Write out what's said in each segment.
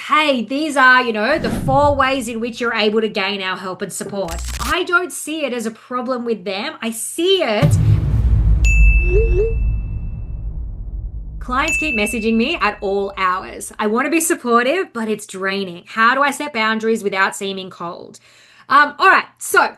hey, these are, the 4 ways in which you're able to gain our help and support. I don't see it as a problem with them. I see it. Clients keep messaging me at all hours. I want to be supportive, but it's draining. How do I set boundaries without seeming cold? All right, so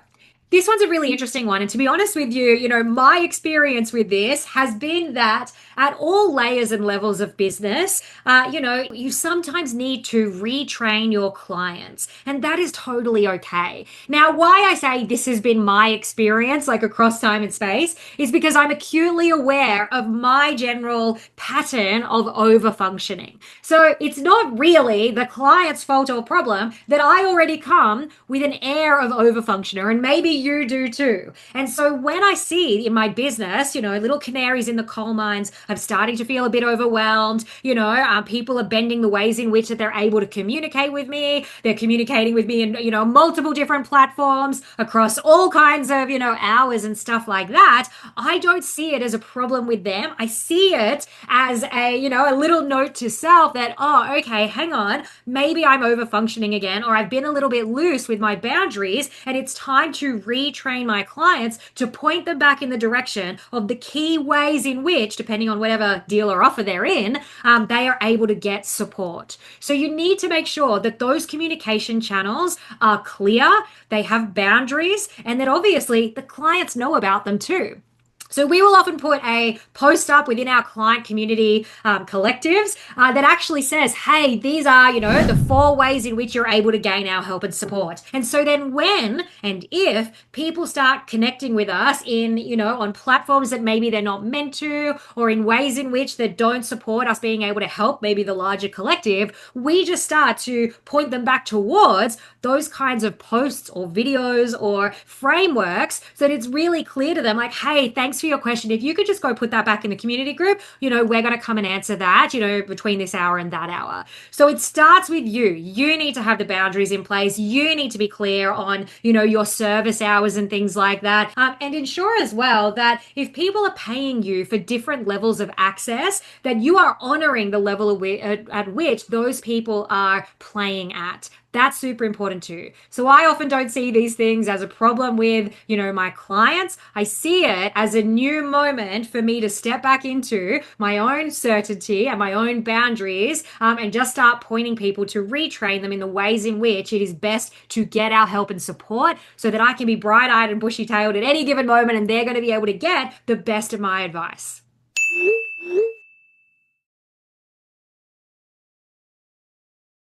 this one's a really interesting one. And to be honest with you, my experience with this has been that at all layers and levels of business, you sometimes need to retrain your clients. And that is totally okay. Now, why I say this has been my experience, like across time and space, is because I'm acutely aware of my general pattern of over functioning. So it's not really the client's fault or problem that I already come with an air of over functioner. And maybe you do too. And so when I see in my business, little canaries in the coal mines, I'm starting to feel a bit overwhelmed. People are bending the ways in which that they're able to communicate with me. They're communicating with me in, multiple different platforms across all kinds of, hours and stuff like that. I don't see it as a problem with them. I see it as a little note to self that, oh, okay, hang on. Maybe I'm over functioning again, or I've been a little bit loose with my boundaries, and it's time to retrain my clients to point them back in the direction of the key ways in which, depending on whatever deal or offer they're in, they are able to get support. So you need to make sure that those communication channels are clear, they have boundaries, and that obviously the clients know about them too. So we will often put a post up within our client community collectives that actually says, hey, these are, the 4 ways in which you're able to gain our help and support. And so then when and if people start connecting with us in, on platforms that maybe they're not meant to, or in ways in which they don't support us being able to help maybe the larger collective, we just start to point them back towards those kinds of posts or videos or frameworks so that it's really clear to them, like, hey, thanks for your question. If you could just go put that back in the community group, we're going to come and answer that, between this hour and that hour. So it starts with you. You need to have the boundaries in place. You need to be clear on, your service hours and things like that. And ensure as well that if people are paying you for different levels of access, that you are honoring the level at which those people are playing at. That's super important too. So I often don't see these things as a problem with, my clients. I see it as a new moment for me to step back into my own certainty and my own boundaries, and just start pointing people to retrain them in the ways in which it is best to get our help and support so that I can be bright-eyed and bushy-tailed at any given moment, and they're going to be able to get the best of my advice.